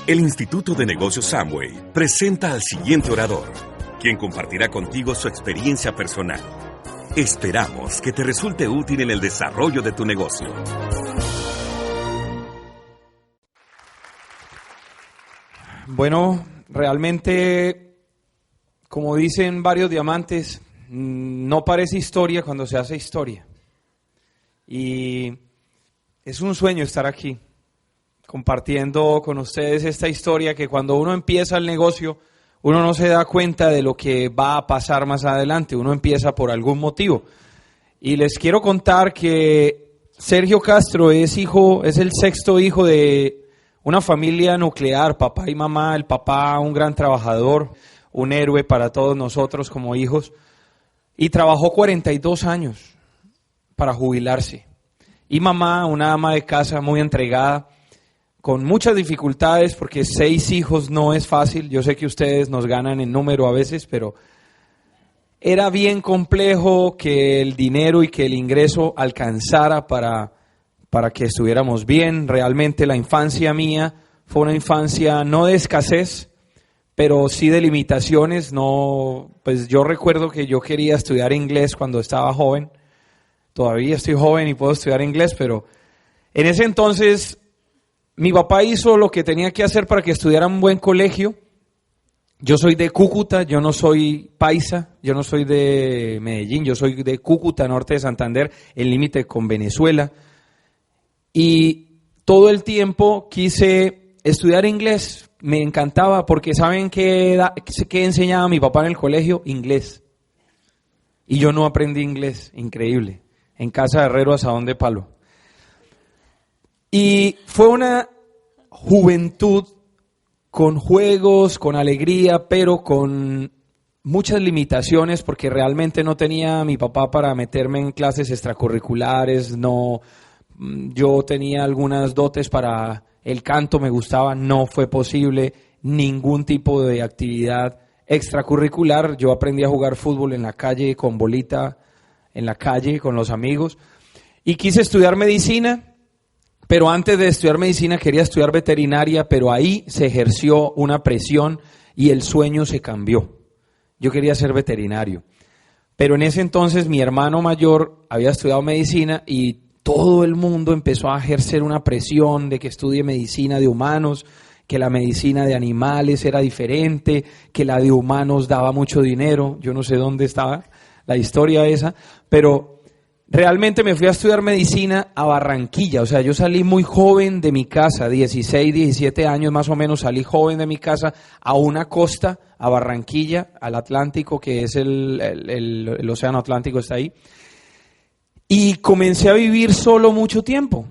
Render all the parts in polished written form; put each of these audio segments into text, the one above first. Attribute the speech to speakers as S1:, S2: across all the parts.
S1: El Instituto de Negocios Samway presenta al siguiente orador, quien compartirá contigo su experiencia personal. Esperamos que te resulte útil en el desarrollo de tu negocio.
S2: Bueno, realmente, como dicen varios diamantes, no parece historia cuando se hace historia. Y es un sueño estar aquí, compartiendo con ustedes esta historia que cuando uno empieza el negocio, uno no se da cuenta de lo que va a pasar más adelante, uno empieza por algún motivo. Y les quiero contar que Sergio Castro es el sexto hijo de una familia nuclear, papá y mamá, el papá un gran trabajador, un héroe para todos nosotros como hijos, y trabajó 42 años para jubilarse. Y mamá, una ama de casa muy entregada, con muchas dificultades, porque 6 hijos no es fácil. Yo sé que ustedes nos ganan en número a veces, pero era bien complejo que el dinero y que el ingreso alcanzara para que estuviéramos bien. Realmente la infancia mía fue una infancia no de escasez, pero sí de limitaciones. No, pues yo recuerdo que yo quería estudiar inglés cuando estaba joven. Todavía estoy joven y puedo estudiar inglés, pero en ese entonces mi papá hizo lo que tenía que hacer para que estudiara en un buen colegio. Yo soy de Cúcuta, yo no soy paisa, yo no soy de Medellín, yo soy de Cúcuta, norte de Santander, el límite con Venezuela. Y todo el tiempo quise estudiar inglés, me encantaba porque ¿saben qué enseñaba mi papá en el colegio? Inglés. Y yo no aprendí inglés, increíble, en casa de herrero asadón de palo. Y fue una juventud con juegos, con alegría, pero con muchas limitaciones porque realmente no tenía a mi papá para meterme en clases extracurriculares. No, yo tenía algunas dotes para el canto, me gustaba, no fue posible ningún tipo de actividad extracurricular. Yo aprendí a jugar fútbol en la calle con bolita, en la calle con los amigos, y quise estudiar medicina. Pero antes de estudiar medicina quería estudiar veterinaria, pero ahí se ejerció una presión y el sueño se cambió. Yo quería ser veterinario. Pero en ese entonces mi hermano mayor había estudiado medicina y todo el mundo empezó a ejercer una presión de que estudie medicina de humanos, que la medicina de animales era diferente, que la de humanos daba mucho dinero. Yo no sé dónde estaba la historia esa, pero realmente me fui a estudiar medicina a Barranquilla. O sea, yo salí muy joven de mi casa, 16, 17 años más o menos, salí joven de mi casa a una costa, a Barranquilla, al Atlántico, que es el océano Atlántico está ahí. Y comencé a vivir solo mucho tiempo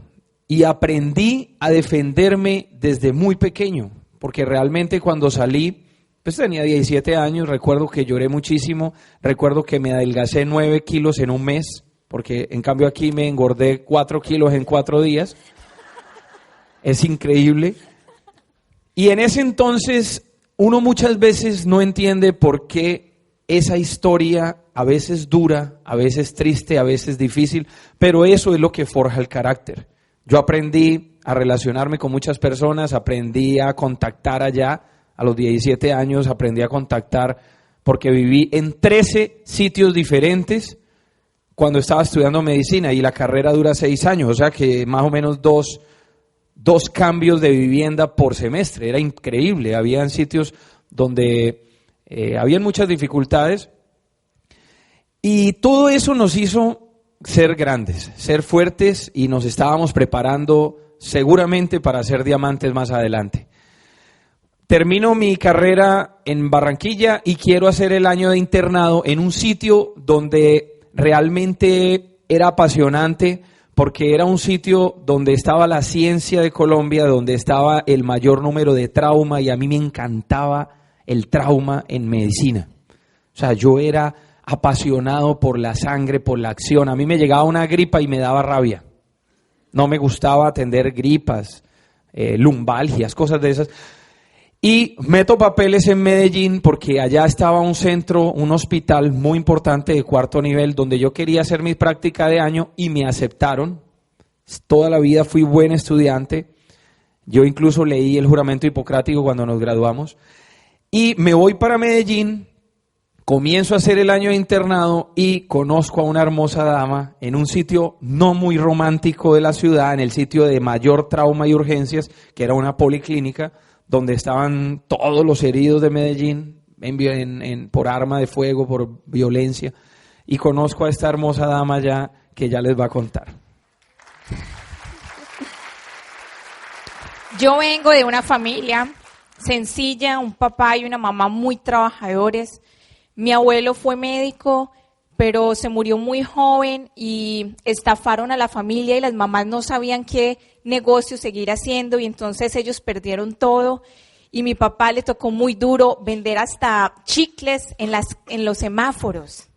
S2: y aprendí a defenderme desde muy pequeño, porque realmente cuando salí, pues tenía 17 años, recuerdo que lloré muchísimo, recuerdo que me adelgacé 9 kilos en un mes, porque en cambio aquí me engordé 4 kilos en 4 días. Es increíble. Y en ese entonces uno muchas veces no entiende por qué esa historia a veces dura, a veces triste, a veces difícil, pero eso es lo que forja el carácter. Yo aprendí a relacionarme con muchas personas, aprendí a contactar allá, a los 17 años aprendí a contactar porque viví en 13 sitios diferentes cuando estaba estudiando medicina y la carrera dura 6 años, o sea que más o menos dos cambios de vivienda por semestre, era increíble. Habían sitios donde habían muchas dificultades y todo eso nos hizo ser grandes, ser fuertes y nos estábamos preparando seguramente para ser diamantes más adelante. Termino mi carrera en Barranquilla y quiero hacer el año de internado en un sitio donde realmente era apasionante porque era un sitio donde estaba la ciencia de Colombia, donde estaba el mayor número de trauma y a mí me encantaba el trauma en medicina. O sea, yo era apasionado por la sangre, por la acción. A mí me llegaba una gripa y me daba rabia. No me gustaba atender gripas, lumbalgias, cosas de esas. Y meto papeles en Medellín porque allá estaba un centro, un hospital muy importante de 4º nivel donde yo quería hacer mi práctica de año y me aceptaron. Toda la vida fui buen estudiante. Yo incluso leí el juramento hipocrático cuando nos graduamos. Y me voy para Medellín, comienzo a hacer el año de internado y conozco a una hermosa dama en un sitio no muy romántico de la ciudad, en el sitio de mayor trauma y urgencias, que era una policlínica, donde estaban todos los heridos de Medellín por arma de fuego, por violencia. Y conozco a esta hermosa dama ya, que ya les va a contar.
S3: Yo vengo de una familia sencilla, un papá y una mamá muy trabajadores. Mi abuelo fue médico, pero se murió muy joven y estafaron a la familia y las mamás no sabían qué negocio seguir haciendo y entonces ellos perdieron todo. Y mi papá le tocó muy duro vender hasta chicles en los semáforos.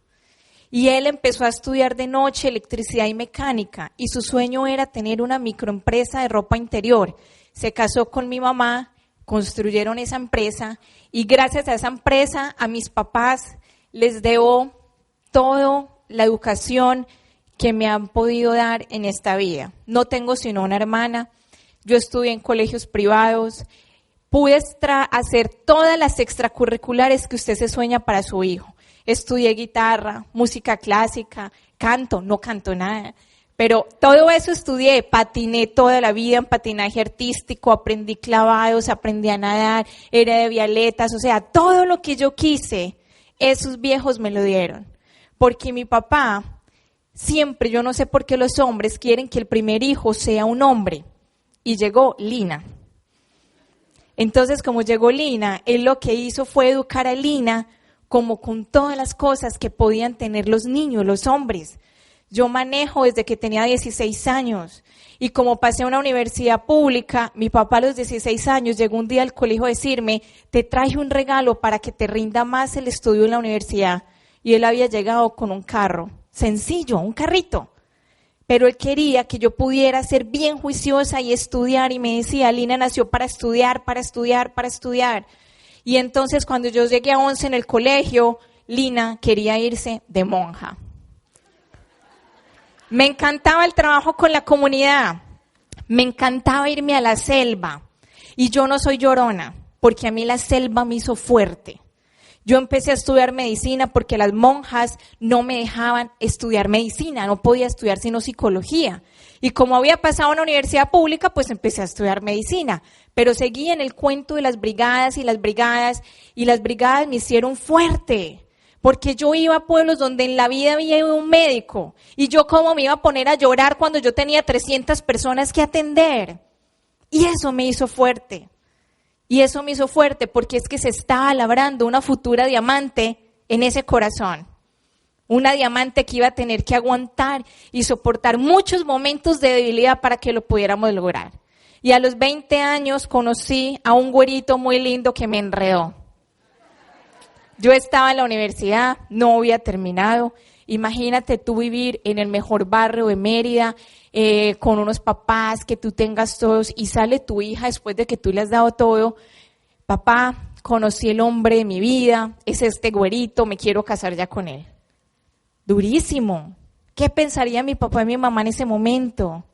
S3: Y él empezó a estudiar de noche electricidad y mecánica y su sueño era tener una microempresa de ropa interior. Se casó con mi mamá, construyeron esa empresa y gracias a esa empresa a mis papás les debo toda la educación que me han podido dar en esta vida. No tengo sino una hermana, yo estudié en colegios privados, pude hacer todas las extracurriculares que usted se sueña para su hijo. Estudié guitarra, música clásica, no canto nada. Pero todo eso estudié, patiné toda la vida en patinaje artístico, aprendí clavados, aprendí a nadar, era de vialetas, o sea, todo lo que yo quise, esos viejos me lo dieron. Porque mi papá, siempre, yo no sé por qué los hombres quieren que el primer hijo sea un hombre. Y llegó Lina. Entonces, como llegó Lina, él lo que hizo fue educar a Lina como con todas las cosas que podían tener los niños, los hombres. Yo manejo desde que tenía 16 años y como pasé a una universidad pública, mi papá a los 16 años llegó un día al colegio a decirme, te traje un regalo para que te rinda más el estudio en la universidad. Y él había llegado con un carro, sencillo, un carrito. Pero él quería que yo pudiera ser bien juiciosa y estudiar y me decía, Lina nació para estudiar, para estudiar, para estudiar. Y entonces cuando yo llegué a 11 en el colegio, Lina quería irse de monja. Me encantaba el trabajo con la comunidad, me encantaba irme a la selva y yo no soy llorona porque a mí la selva me hizo fuerte. Yo empecé a estudiar medicina porque las monjas no me dejaban estudiar medicina, no podía estudiar sino psicología. Y como había pasado a una universidad pública, pues empecé a estudiar medicina. Pero seguí en el cuento de las brigadas y las brigadas me hicieron fuerte. Porque yo iba a pueblos donde en la vida había un médico y yo cómo me iba a poner a llorar cuando yo tenía 300 personas que atender. Y eso me hizo fuerte. Y eso me hizo fuerte porque es que se estaba labrando una futura diamante en ese corazón. Una diamante que iba a tener que aguantar y soportar muchos momentos de debilidad para que lo pudiéramos lograr. Y a los 20 años conocí a un güerito muy lindo que me enredó. Yo estaba en la universidad, no había terminado. Imagínate tú vivir en el mejor barrio de Mérida, con unos papás, que tú tengas todos, y sale tu hija después de que tú le has dado todo. Papá, conocí el hombre de mi vida, es este güerito, me quiero casar ya con él. Durísimo. ¿Qué pensaría mi papá y mi mamá en ese momento?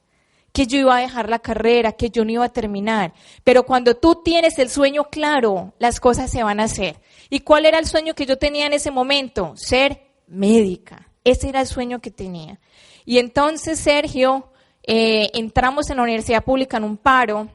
S3: Que yo iba a dejar la carrera, que yo no iba a terminar. Pero cuando tú tienes el sueño claro, las cosas se van a hacer. ¿Y cuál era el sueño que yo tenía en ese momento? Ser médica. Ese era el sueño que tenía. Y entonces, Sergio, entramos en la universidad pública en un paro,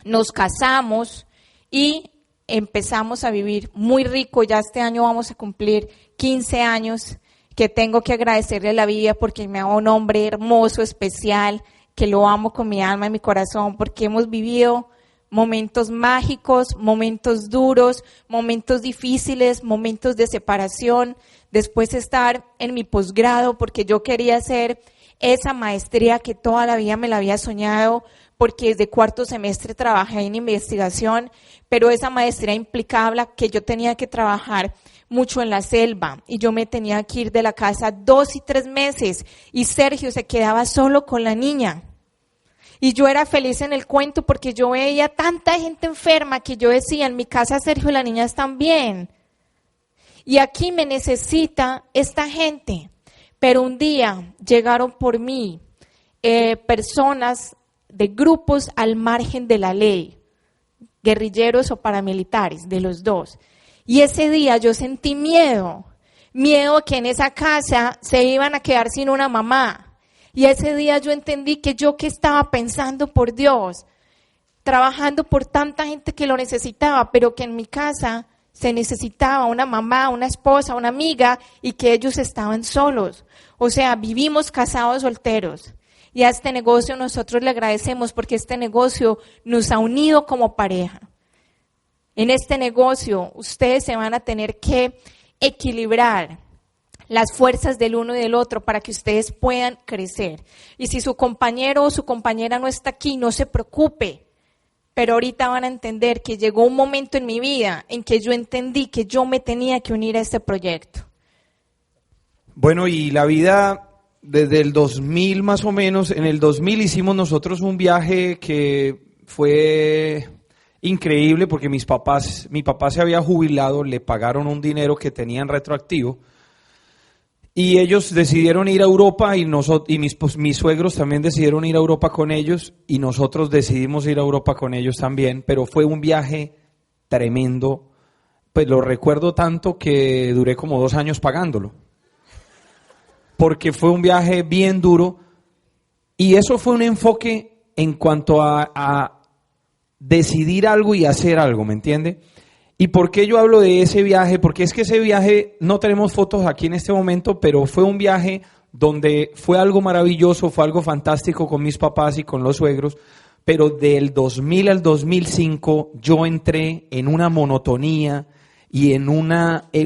S3: nos casamos y empezamos a vivir muy rico. Ya este año vamos a cumplir 15 años que tengo que agradecerle a la vida porque me hago un hombre hermoso, especial, que lo amo con mi alma y mi corazón, porque hemos vivido momentos mágicos, momentos duros, momentos difíciles, momentos de separación, después estar en mi posgrado porque yo quería hacer esa maestría que toda la vida me la había soñado, porque desde cuarto semestre trabajé en investigación, pero esa maestría implicaba que yo tenía que trabajar mucho en la selva y yo me tenía que ir de la casa 2 y 3 meses y Sergio se quedaba solo con la niña. Y yo era feliz en el cuento porque yo veía tanta gente enferma que yo decía, en mi casa Sergio y la niña están bien. Y aquí me necesita esta gente. Pero un día llegaron por mí personas de grupos al margen de la ley, guerrilleros o paramilitares, de los dos. Y ese día yo sentí miedo que en esa casa se iban a quedar sin una mamá. Y ese día yo entendí que yo que estaba pensando por Dios, trabajando por tanta gente que lo necesitaba, pero que en mi casa se necesitaba una mamá, una esposa, una amiga, y que ellos estaban solos. O sea, vivimos casados solteros. Y a este negocio nosotros le agradecemos porque este negocio nos ha unido como pareja. En este negocio ustedes se van a tener que equilibrar las fuerzas del uno y del otro para que ustedes puedan crecer. Y si su compañero o su compañera no está aquí, no se preocupe. Pero ahorita van a entender que llegó un momento en mi vida en que yo entendí que yo me tenía que unir a este proyecto.
S2: Bueno, y la vida desde el 2000 más o menos, en el 2000 hicimos nosotros un viaje que fue increíble porque mi papá se había jubilado, le pagaron un dinero que tenían retroactivo y ellos decidieron ir a Europa y mis suegros también decidieron ir a Europa con ellos y nosotros decidimos ir a Europa con ellos también, pero fue un viaje tremendo, pues lo recuerdo tanto que duré como 2 años pagándolo. Porque fue un viaje bien duro y eso fue un enfoque en cuanto a decidir algo y hacer algo, ¿me entiende? ¿Y por qué yo hablo de ese viaje? Porque es que ese viaje, no tenemos fotos aquí en este momento, pero fue un viaje donde fue algo maravilloso, fue algo fantástico con mis papás y con los suegros, pero del 2000 al 2005 yo entré en una monotonía y en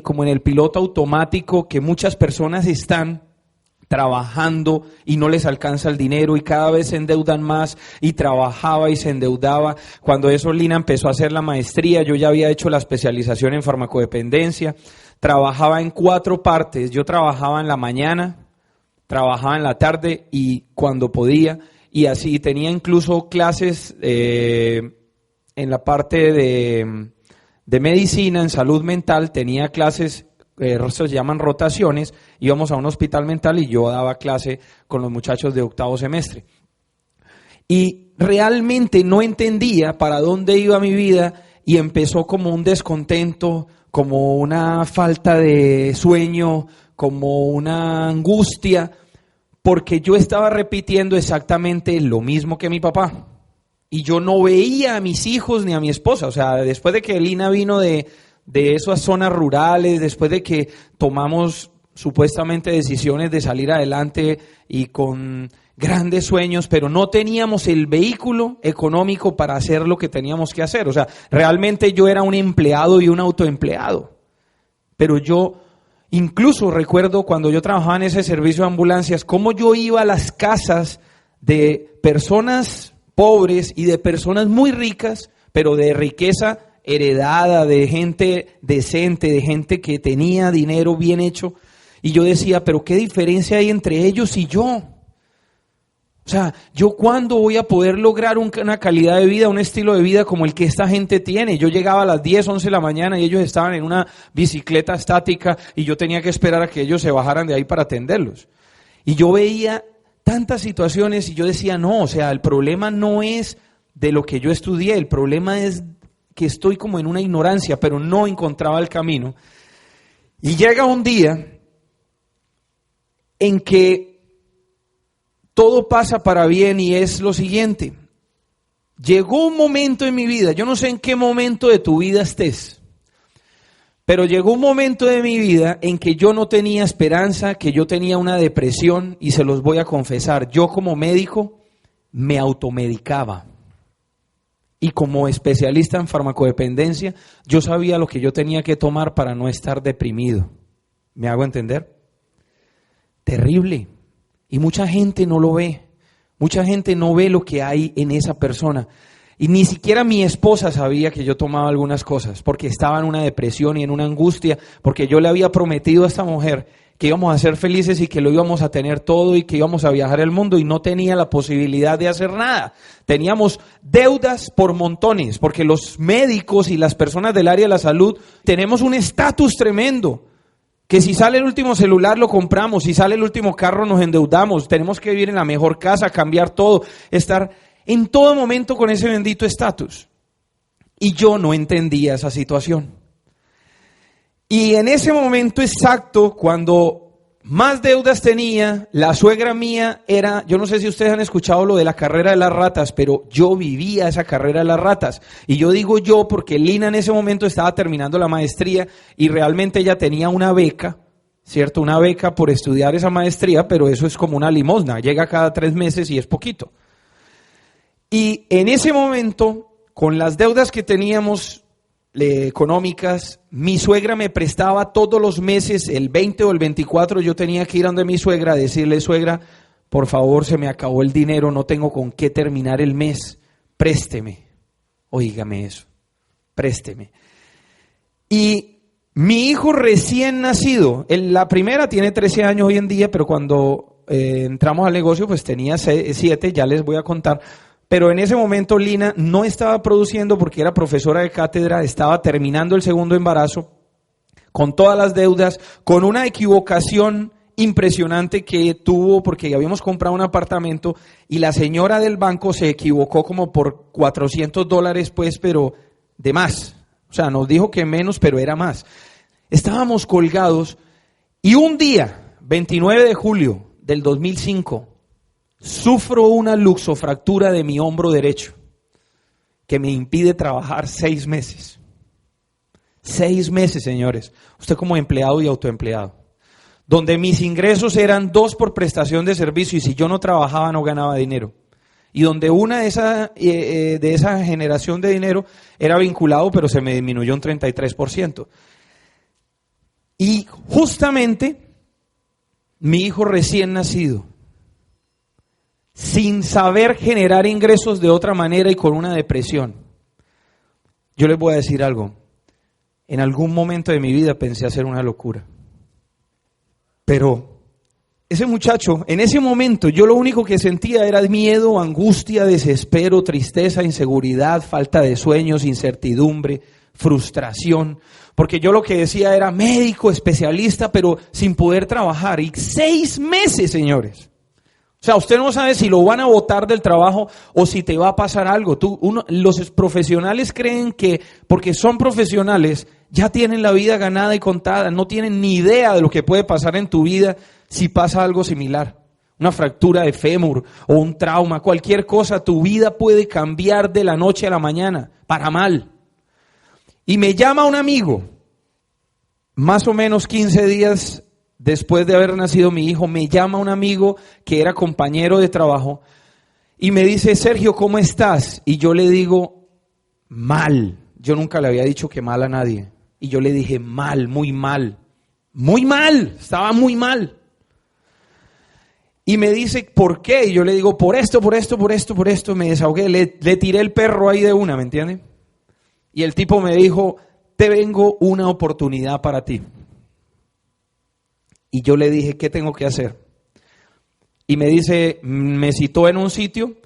S2: como en el piloto automático que muchas personas están trabajando y no les alcanza el dinero y cada vez se endeudan más y trabajaba y se endeudaba. Cuando eso Lina empezó a hacer la maestría, yo ya había hecho la especialización en farmacodependencia, trabajaba en 4 partes, yo trabajaba en la mañana, trabajaba en la tarde y cuando podía y así tenía incluso clases en la parte de medicina, en salud mental, tenía clases se llaman rotaciones, íbamos a un hospital mental y yo daba clase con los muchachos de 8º semestre. Y realmente no entendía para dónde iba mi vida y empezó como un descontento, como una falta de sueño, como una angustia, porque yo estaba repitiendo exactamente lo mismo que mi papá. Y yo no veía a mis hijos ni a mi esposa, o sea, después de que Lina vino de esas zonas rurales, después de que tomamos supuestamente decisiones de salir adelante y con grandes sueños, pero no teníamos el vehículo económico para hacer lo que teníamos que hacer. O sea, realmente yo era un empleado y un autoempleado. Pero yo incluso recuerdo cuando yo trabajaba en ese servicio de ambulancias, cómo yo iba a las casas de personas pobres y de personas muy ricas, pero de riqueza heredada, de gente decente, de gente que tenía dinero bien hecho. Y yo decía, pero ¿qué diferencia hay entre ellos y yo? O sea, ¿yo cuándo voy a poder lograr una calidad de vida, un estilo de vida como el que esta gente tiene? Yo llegaba a las 10, 11 de la mañana y ellos estaban en una bicicleta estática y yo tenía que esperar a que ellos se bajaran de ahí para atenderlos. Y yo veía tantas situaciones y yo decía, no, o sea, el problema no es de lo que yo estudié, el problema es que estoy como en una ignorancia, pero no encontraba el camino. Y llega un día en que todo pasa para bien y es lo siguiente. Llegó un momento en mi vida, yo no sé en qué momento de tu vida estés, pero llegó un momento de mi vida en que yo no tenía esperanza, que yo tenía una depresión y se los voy a confesar, yo como médico me automedicaba. Y como especialista en farmacodependencia, yo sabía lo que yo tenía que tomar para no estar deprimido. ¿Me hago entender? Terrible. Y mucha gente no lo ve. Mucha gente no ve lo que hay en esa persona. Y ni siquiera mi esposa sabía que yo tomaba algunas cosas, porque estaba en una depresión y en una angustia, porque yo le había prometido a esta mujer que íbamos a ser felices y que lo íbamos a tener todo y que íbamos a viajar el mundo y no tenía la posibilidad de hacer nada. Teníamos deudas por montones, porque los médicos y las personas del área de la salud tenemos un estatus tremendo, que si sale el último celular lo compramos, si sale el último carro nos endeudamos, tenemos que vivir en la mejor casa, cambiar todo, estar en todo momento con ese bendito estatus. Y yo no entendía esa situación. Y en ese momento exacto, cuando más deudas tenía, la suegra mía era, yo no sé si ustedes han escuchado lo de la carrera de las ratas, pero yo vivía esa carrera de las ratas. Y yo digo yo porque Lina en ese momento estaba terminando la maestría y realmente ella tenía una beca, ¿cierto? Una beca por estudiar esa maestría, pero eso es como una limosna, llega cada 3 meses y es poquito. Y en ese momento, con las deudas que teníamos económicas, mi suegra me prestaba todos los meses, el 20 o el 24, yo tenía que ir donde mi suegra a decirle: suegra, por favor, se me acabó el dinero, no tengo con qué terminar el mes, présteme. Óigame eso, présteme. Y mi hijo recién nacido, la primera tiene 13 años hoy en día, pero cuando entramos al negocio pues tenía 7, ya les voy a contar. Pero en ese momento Lina no estaba produciendo porque era profesora de cátedra, estaba terminando el segundo embarazo, con todas las deudas, con una equivocación impresionante que tuvo porque habíamos comprado un apartamento y la señora del banco se equivocó como por $400 pues, pero de más. O sea, nos dijo que menos, pero era más. Estábamos colgados y un día, 29 de julio del 2005, sufro una luxofractura de mi hombro derecho que me impide trabajar 6 meses. 6 meses, señores. Usted como empleado y autoempleado. Donde mis ingresos eran 2 por prestación de servicio y si yo no trabajaba no ganaba dinero. Y donde una de esa generación de dinero era vinculado, pero se me disminuyó un 33%. Y justamente mi hijo recién nacido, sin saber generar ingresos de otra manera y con una depresión. Yo les voy a decir algo. En algún momento de mi vida pensé hacer una locura. Pero ese muchacho, en ese momento, yo lo único que sentía era miedo, angustia, desespero, tristeza, inseguridad, falta de sueños, incertidumbre, frustración. Porque yo lo que decía era médico, especialista, pero sin poder trabajar. Y 6 meses, señores. O sea, usted no sabe si lo van a botar del trabajo o si te va a pasar algo. Los profesionales creen que porque son profesionales ya tienen la vida ganada y contada. No tienen ni idea de lo que puede pasar en tu vida si pasa algo similar. Una fractura de fémur o un trauma, cualquier cosa. Tu vida puede cambiar de la noche a la mañana para mal. Y me llama un amigo, más o menos 15 días después de haber nacido mi hijo, me llama un amigo que era compañero de trabajo y me dice: Sergio, ¿cómo estás? Y yo le digo: mal. Yo nunca le había dicho que mal a nadie. Y yo le dije: mal, muy mal. Muy mal, estaba muy mal. Y me dice: ¿por qué? Y yo le digo: por esto. Me desahogué, le tiré el perro ahí de una, ¿me entiende? Y el tipo me dijo: te vengo una oportunidad para ti. Y yo le dije: ¿qué tengo que hacer? Y me dice, me citó en un sitio,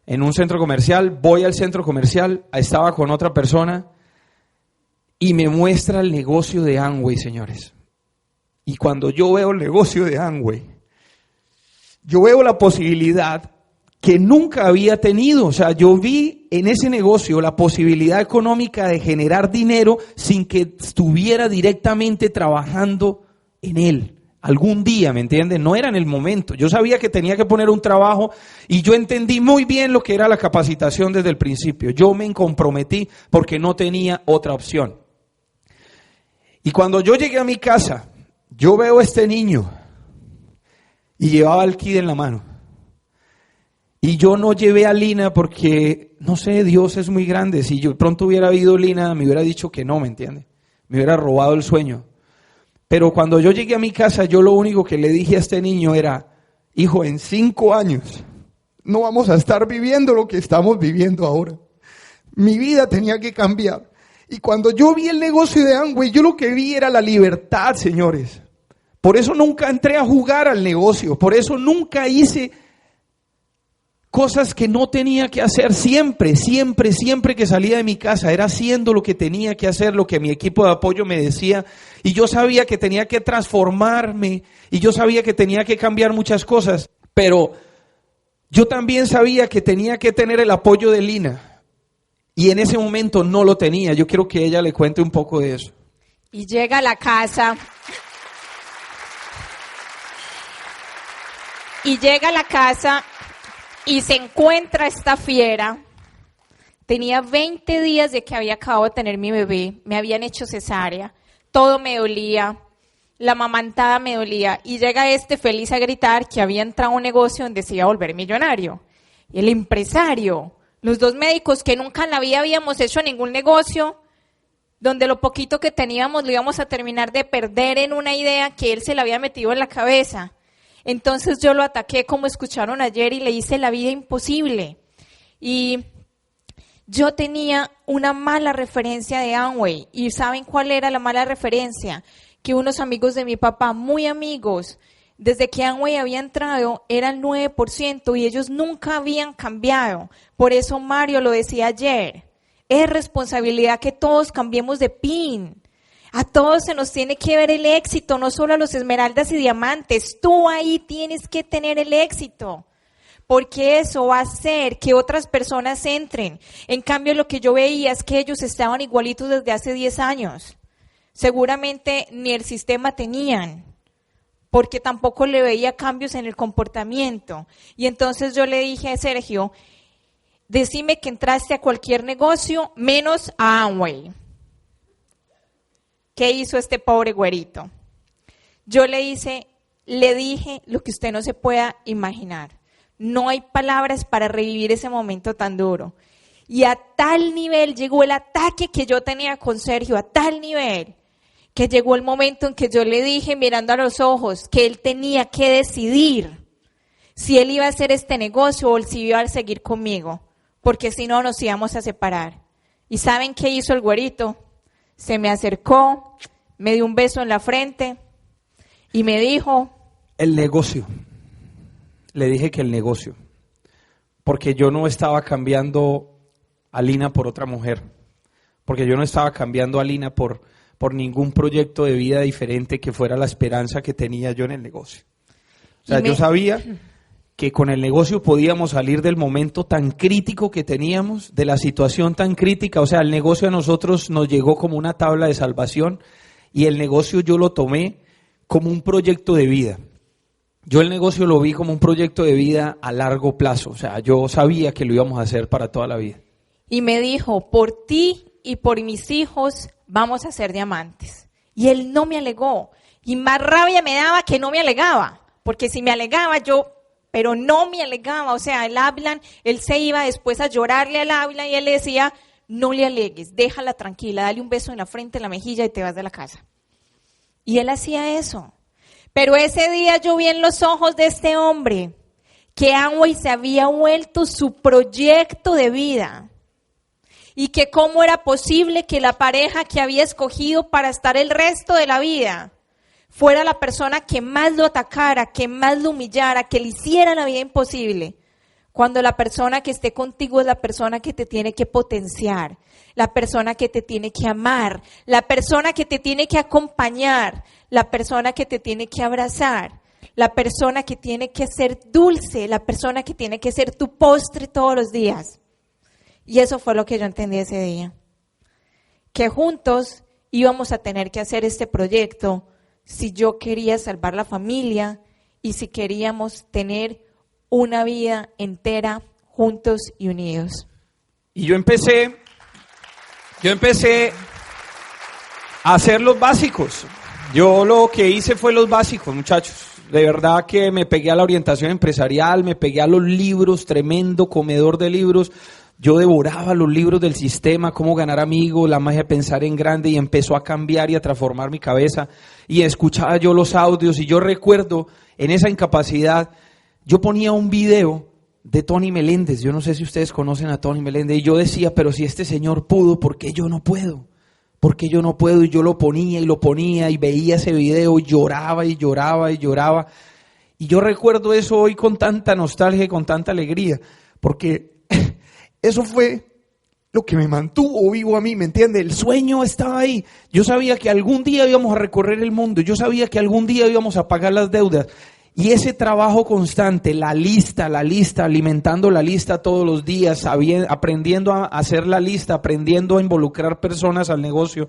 S2: en un centro comercial, voy al centro comercial, estaba con otra persona y me muestra el negocio de Amway, señores. Y cuando yo veo el negocio de Amway, yo veo la posibilidad que nunca había tenido. O sea, yo vi en ese negocio la posibilidad económica de generar dinero sin que estuviera directamente trabajando en él. Algún día, ¿me entiendes? No era en el momento. Yo sabía que tenía que poner un trabajo y yo entendí muy bien lo que era la capacitación desde el principio. Yo me comprometí porque no tenía otra opción. Y cuando yo llegué a mi casa, yo veo a este niño y llevaba el kit en la mano. Y yo no llevé a Lina porque, no sé, Dios es muy grande. Si yo pronto hubiera habido Lina, me hubiera dicho que no, ¿me entiendes? Me hubiera robado el sueño. Pero cuando yo llegué a mi casa, yo lo único que le dije a este niño era: hijo, en 5 años no vamos a estar viviendo lo que estamos viviendo ahora. Mi vida tenía que cambiar. Y cuando yo vi el negocio de Amway, yo lo que vi era la libertad, señores. Por eso nunca entré a jugar al negocio. Por eso nunca hice cosas que no tenía que hacer. Siempre que salía de mi casa era haciendo lo que tenía que hacer, lo que mi equipo de apoyo me decía. Y yo sabía que tenía que transformarme y yo sabía que tenía que cambiar muchas cosas. Pero yo también sabía que tenía que tener el apoyo de Lina y en ese momento no lo tenía. Yo quiero que ella le cuente un poco de eso.
S3: Y llega a la casa. Y llega a la casa y se encuentra esta fiera. Tenía 20 días de que había acabado de tener mi bebé. Me habían hecho cesárea. Todo me dolía. La amamantada me dolía. Y llega este feliz a gritar que había entrado a un negocio donde se iba a volver millonario. Y el empresario, los dos médicos que nunca en la vida habíamos hecho ningún negocio, donde lo poquito que teníamos lo íbamos a terminar de perder en una idea que él se le había metido en la cabeza. Entonces yo lo ataqué, como escucharon ayer, y le hice la vida imposible. Y yo tenía una mala referencia de Amway. ¿Y saben cuál era la mala referencia? Que unos amigos de mi papá, muy amigos, desde que Amway había entrado, eran 9% y ellos nunca habían cambiado. Por eso Mario lo decía ayer. Es responsabilidad que todos cambiemos de PIN. A todos se nos tiene que ver el éxito, no solo a los esmeraldas y diamantes. Tú ahí tienes que tener el éxito, porque eso va a hacer que otras personas entren. En cambio, lo que yo veía es que ellos estaban igualitos desde hace 10 años. Seguramente ni el sistema tenían, porque tampoco le veía cambios en el comportamiento. Y entonces yo le dije a Sergio, decime que entraste a cualquier negocio menos a Amway. ¿Qué hizo este pobre güerito? Yo le dije lo que usted no se pueda imaginar. No hay palabras para revivir ese momento tan duro. Y a tal nivel llegó el ataque que yo tenía con Sergio, a tal nivel, que llegó el momento en que yo le dije, mirando a los ojos, que él tenía que decidir si él iba a hacer este negocio o si iba a seguir conmigo, porque si no nos íbamos a separar. ¿Y saben qué hizo el güerito? Se me acercó, me dio un beso en la frente y me dijo...
S2: El negocio. Le dije que el negocio. Porque yo no estaba cambiando a Lina por otra mujer. Porque yo no estaba cambiando a Lina por ningún proyecto de vida diferente que fuera la esperanza que tenía yo en el negocio. O sea, yo sabía que con el negocio podíamos salir del momento tan crítico que teníamos, de la situación tan crítica. O sea, el negocio a nosotros nos llegó como una tabla de salvación y el negocio yo lo tomé como un proyecto de vida. Yo el negocio lo vi como un proyecto de vida a largo plazo. O sea, yo sabía que lo íbamos a hacer para toda la vida.
S3: Y me dijo, por ti y por mis hijos vamos a ser diamantes. Y él no me alegó. Y más rabia me daba que no me alegaba. Porque si me alegaba pero no me alegaba, o sea, él se iba después a llorarle al Ávila y él le decía, no le alegues, déjala tranquila, dale un beso en la frente, en la mejilla y te vas de la casa. Y él hacía eso. Pero ese día yo vi en los ojos de este hombre que Amway se había vuelto su proyecto de vida y que cómo era posible que la pareja que había escogido para estar el resto de la vida fuera la persona que más lo atacara, que más lo humillara, que le hiciera la vida imposible, cuando la persona que esté contigo es la persona que te tiene que potenciar, la persona que te tiene que amar, la persona que te tiene que acompañar, la persona que te tiene que abrazar, la persona que tiene que ser dulce, la persona que tiene que ser tu postre todos los días. Y eso fue lo que yo entendí ese día, que juntos íbamos a tener que hacer este proyecto si yo quería salvar la familia y si queríamos tener una vida entera juntos y unidos.
S2: Y yo empecé a hacer los básicos. Yo lo que hice fue los básicos, muchachos. De verdad que me pegué a la orientación empresarial, me pegué a los libros, tremendo comedor de libros. Yo devoraba los libros del sistema, cómo ganar amigos, la magia de pensar en grande, y empezó a cambiar y a transformar mi cabeza. Y escuchaba yo los audios y yo recuerdo en esa incapacidad, yo ponía un video de Tony Meléndez. Yo no sé si ustedes conocen a Tony Meléndez. Y yo decía, pero si este señor pudo, ¿por qué yo no puedo? ¿Por qué yo no puedo? Y yo lo ponía y veía ese video y lloraba y lloraba y lloraba. Y yo recuerdo eso hoy con tanta nostalgia y con tanta alegría, porque eso fue lo que me mantuvo vivo a mí, ¿me entiende? El sueño estaba ahí. Yo sabía que algún día íbamos a recorrer el mundo. Yo sabía que algún día íbamos a pagar las deudas. Y ese trabajo constante, la lista, alimentando la lista todos los días, aprendiendo a hacer la lista, aprendiendo a involucrar personas al negocio,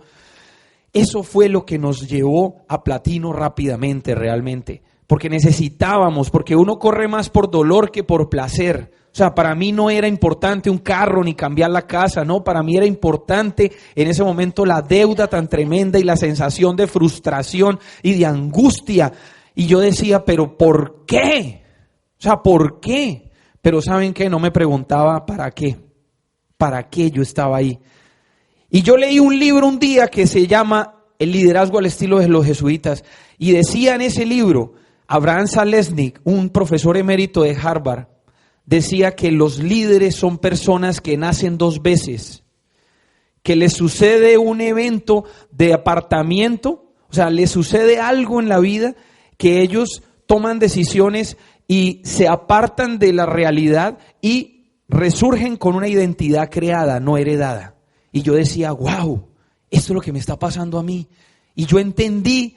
S2: eso fue lo que nos llevó a platino rápidamente realmente. Porque necesitábamos, porque uno corre más por dolor que por placer. O sea, para mí no era importante un carro ni cambiar la casa, no, para mí era importante en ese momento la deuda tan tremenda y la sensación de frustración y de angustia. Y yo decía, pero ¿por qué? O sea, ¿por qué? Pero ¿saben qué? No me preguntaba ¿para qué? ¿Para qué yo estaba ahí? Y yo leí un libro un día que se llama El liderazgo al estilo de los jesuitas. Y decía en ese libro, Abraham Zalesnik, un profesor emérito de Harvard, decía que los líderes son personas que nacen 2 veces. Que les sucede un evento de apartamiento, o sea, les sucede algo en la vida que ellos toman decisiones y se apartan de la realidad y resurgen con una identidad creada, no heredada. Y yo decía, wow, esto es lo que me está pasando a mí. Y yo entendí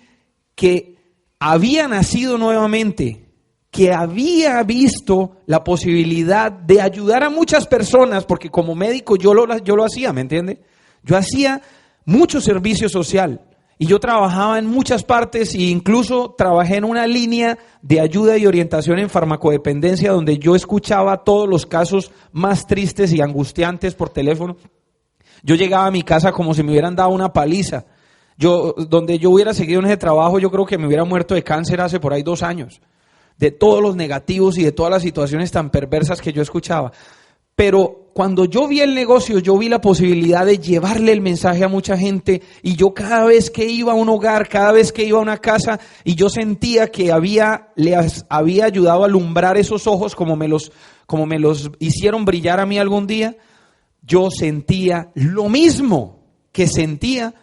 S2: que había nacido nuevamente, que había visto la posibilidad de ayudar a muchas personas, porque como médico yo lo hacía, ¿me entiende? Yo hacía mucho servicio social. Y yo trabajaba en muchas partes e incluso trabajé en una línea de ayuda y orientación en farmacodependencia donde yo escuchaba todos los casos más tristes y angustiantes por teléfono. Yo llegaba a mi casa como si me hubieran dado una paliza. Donde yo hubiera seguido en ese trabajo, yo creo que me hubiera muerto de cáncer hace por ahí 2 años. De todos los negativos y de todas las situaciones tan perversas que yo escuchaba. Pero cuando yo vi el negocio, yo vi la posibilidad de llevarle el mensaje a mucha gente y yo cada vez que iba a un hogar, cada vez que iba a una casa y yo sentía que les había ayudado a alumbrar esos ojos como me los hicieron brillar a mí algún día, yo sentía lo mismo que sentía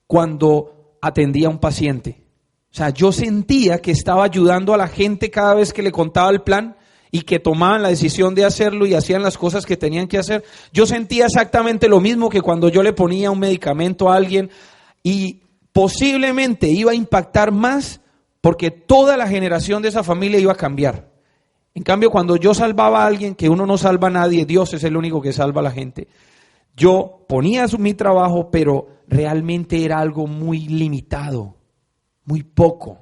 S2: cuando atendía a un paciente. O sea, yo sentía que estaba ayudando a la gente cada vez que le contaba el plan y que tomaban la decisión de hacerlo y hacían las cosas que tenían que hacer. Yo sentía exactamente lo mismo que cuando yo le ponía un medicamento a alguien y posiblemente iba a impactar más porque toda la generación de esa familia iba a cambiar. En cambio, cuando yo salvaba a alguien, que uno no salva a nadie, Dios es el único que salva a la gente. Yo ponía mi trabajo, pero realmente era algo muy limitado, muy poco.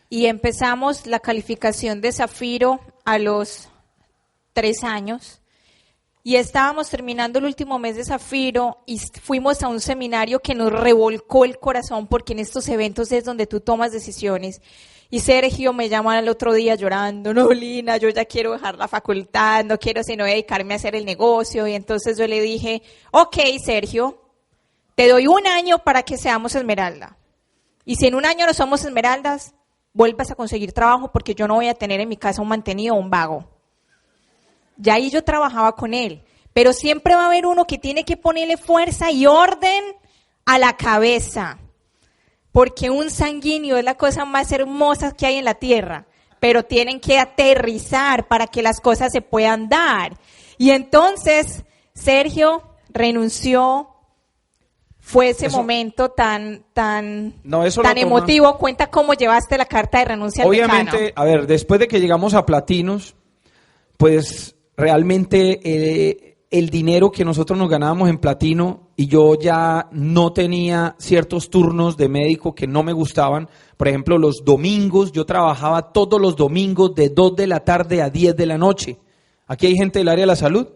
S3: Y empezamos la calificación de Zafiro a los 3 años. Y estábamos terminando el último mes de Zafiro y fuimos a un seminario que nos revolcó el corazón porque en estos eventos es donde tú tomas decisiones. Y Sergio me llama el otro día llorando, no, Lina, yo ya quiero dejar la facultad, no quiero sino dedicarme a hacer el negocio. Y entonces yo le dije, ok, Sergio, te doy 1 año para que seamos Esmeralda. Y si en 1 año no somos Esmeraldas, vuelvas a conseguir trabajo porque yo no voy a tener en mi casa un mantenido o un vago. Ya ahí yo trabajaba con él, pero siempre va a haber uno que tiene que ponerle fuerza y orden a la cabeza, porque un sanguíneo es la cosa más hermosa que hay en la tierra, pero tienen que aterrizar para que las cosas se puedan dar. Y entonces Sergio renunció. Fue ese momento tan emotivo. Cuenta cómo llevaste la carta de renuncia al decano.
S2: Obviamente, a ver, después de que llegamos a Platinos, pues realmente el dinero que nosotros nos ganábamos en Platino y yo ya no tenía ciertos turnos de médico que no me gustaban. Por ejemplo, los domingos, yo trabajaba todos los domingos de 2 de la tarde a 10 de la noche. Aquí hay gente del área de la salud.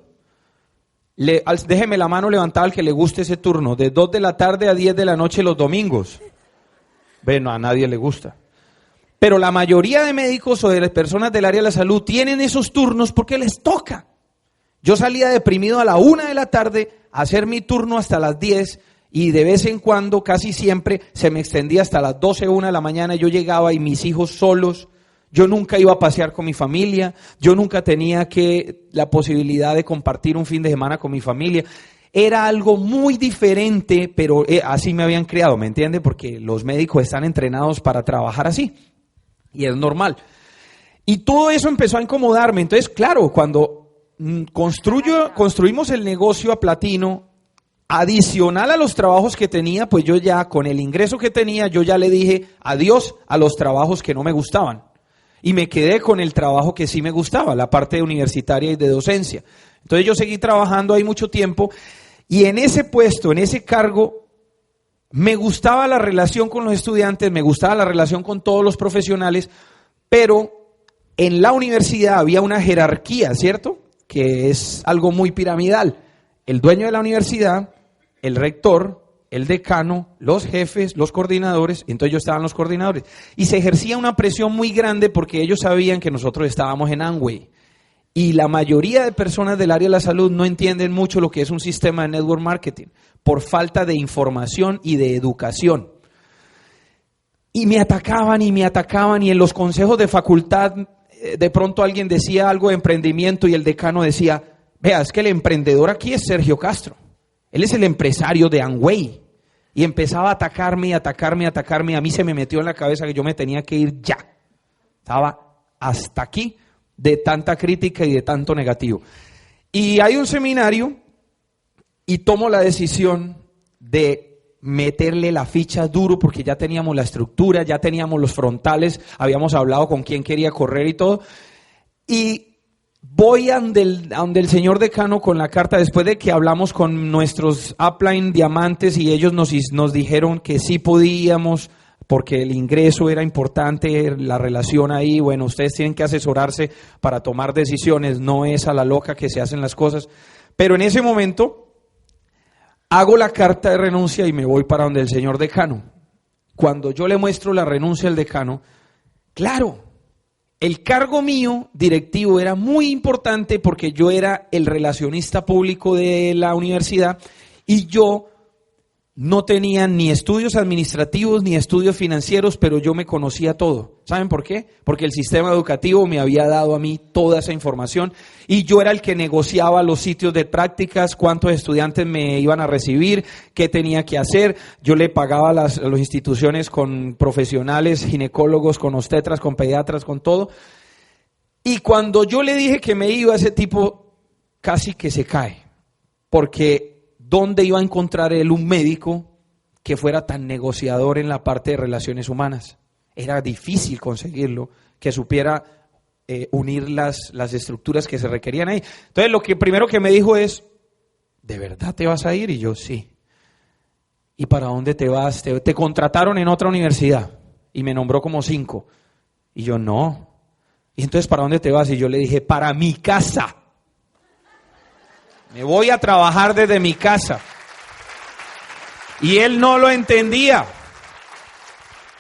S2: Déjeme la mano levantada al que le guste ese turno, de 2 de la tarde a 10 de la noche los domingos. Bueno, a nadie le gusta. Pero la mayoría de médicos o de las personas del área de la salud tienen esos turnos porque les toca. Yo salía deprimido a la 1 de la tarde a hacer mi turno hasta las 10 y de vez en cuando, casi siempre, se me extendía hasta las 12, 1 de la mañana. Yo llegaba y mis hijos solos. Yo nunca iba a pasear con mi familia, yo nunca tenía la posibilidad de compartir un fin de semana con mi familia. Era algo muy diferente, pero así me habían criado, ¿me entiende? Porque los médicos están entrenados para trabajar así, y es normal. Y todo eso empezó a incomodarme. Entonces, claro, cuando construimos el negocio a Platino, adicional a los trabajos que tenía, pues yo ya con el ingreso que tenía, yo ya le dije adiós a los trabajos que no me gustaban. Y me quedé con el trabajo que sí me gustaba, la parte universitaria y de docencia. Entonces yo seguí trabajando ahí mucho tiempo y en ese puesto, en ese cargo, me gustaba la relación con los estudiantes, me gustaba la relación con todos los profesionales, pero en la universidad había una jerarquía, ¿cierto? Que es algo muy piramidal. El dueño de la universidad, el rector, el decano, los jefes, los coordinadores, entonces yo estaba en los coordinadores. Y se ejercía una presión muy grande porque ellos sabían que nosotros estábamos en Amway. Y la mayoría de personas del área de la salud no entienden mucho lo que es un sistema de network marketing por falta de información y de educación. Y me atacaban y en los consejos de facultad de pronto alguien decía algo de emprendimiento y el decano decía, vea, es que el emprendedor aquí es Sergio Castro. Él es el empresario de Amway. Y empezaba a atacarme. A mí se me metió en la cabeza que yo me tenía que ir ya. Estaba hasta aquí de tanta crítica y de tanto negativo. Y hay un seminario y tomo la decisión de meterle la ficha duro porque ya teníamos la estructura, ya teníamos los frontales, habíamos hablado con quién quería correr y todo. Y voy a donde el señor decano con la carta, después de que hablamos con nuestros upline diamantes y ellos nos dijeron que sí podíamos, porque el ingreso era importante, la relación ahí, bueno, ustedes tienen que asesorarse para tomar decisiones, no es a la loca que se hacen las cosas. Pero en ese momento hago la carta de renuncia y me voy para donde el señor decano. Cuando yo le muestro la renuncia al decano, claro, el cargo mío directivo era muy importante porque yo era el relacionista público de la universidad y yo no tenía ni estudios administrativos ni estudios financieros, pero yo me conocía todo. ¿Saben por qué? Porque el sistema educativo me había dado a mí toda esa información y yo era el que negociaba los sitios de prácticas, cuántos estudiantes me iban a recibir, qué tenía que hacer. Yo le pagaba a las instituciones con profesionales, ginecólogos, con obstetras, con pediatras, con todo. Y cuando yo le dije que me iba, ese tipo casi que se cae, porque ¿dónde iba a encontrar él un médico que fuera tan negociador en la parte de relaciones humanas? Era difícil conseguirlo, que supiera unir las estructuras que se requerían ahí. Entonces, lo que primero que me dijo es, ¿de verdad te vas a ir? Y yo, sí. ¿Y para dónde te vas? Te contrataron en otra universidad y me nombró como 5. Y yo, no. ¿Y entonces para dónde te vas? Y yo le dije, para mi casa. Me voy a trabajar desde mi casa. Y él no lo entendía.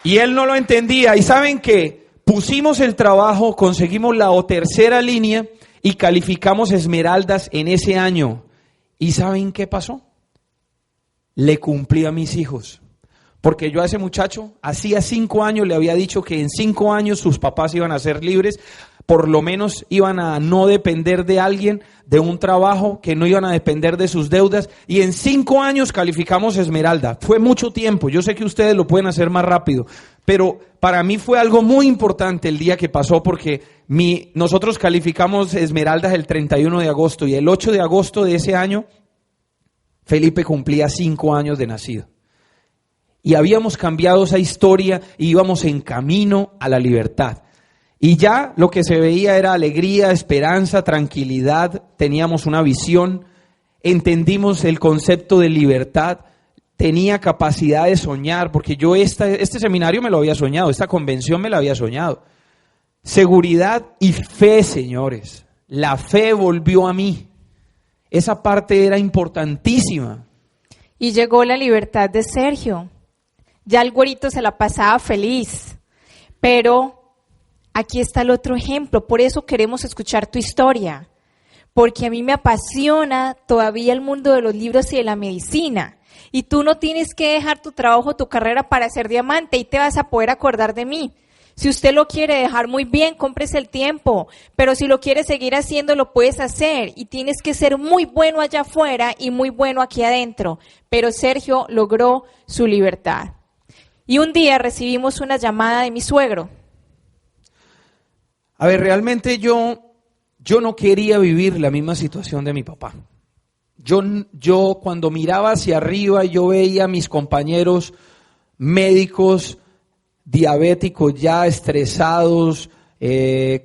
S2: Y ¿saben qué? Pusimos el trabajo, conseguimos la tercera línea y calificamos esmeraldas en ese año. ¿Y saben qué pasó? Le cumplí a mis hijos. Porque yo a ese muchacho, hacía 5 años, le había dicho que en 5 años sus papás iban a ser libres, por lo menos iban a no depender de alguien, de un trabajo, que no iban a depender de sus deudas, y en 5 años calificamos esmeralda. Fue mucho tiempo, yo sé que ustedes lo pueden hacer más rápido, pero para mí fue algo muy importante el día que pasó, porque nosotros calificamos esmeraldas el 31 de agosto, y el 8 de agosto de ese año, Felipe cumplía 5 años de nacido. Y habíamos cambiado esa historia y íbamos en camino a la libertad. Y ya lo que se veía era alegría, esperanza, tranquilidad, teníamos una visión, entendimos el concepto de libertad, tenía capacidad de soñar, porque yo este seminario me lo había soñado, esta convención me la había soñado. Seguridad y fe, señores, la fe volvió a mí, esa parte era importantísima.
S3: Y llegó la libertad de Sergio, ya el güerito se la pasaba feliz, pero aquí está el otro ejemplo, por eso queremos escuchar tu historia, porque a mí me apasiona todavía el mundo de los libros y de la medicina, y tú no tienes que dejar tu trabajo, tu carrera para ser diamante, y te vas a poder acordar de mí. Si usted lo quiere dejar muy bien, cómprese el tiempo, pero si lo quieres seguir haciendo, lo puedes hacer, y tienes que ser muy bueno allá afuera y muy bueno aquí adentro, pero Sergio logró su libertad. Y un día recibimos una llamada de mi suegro.
S2: A ver, realmente yo no quería vivir la misma situación de mi papá. Yo cuando miraba hacia arriba, yo veía a mis compañeros médicos, diabéticos ya estresados,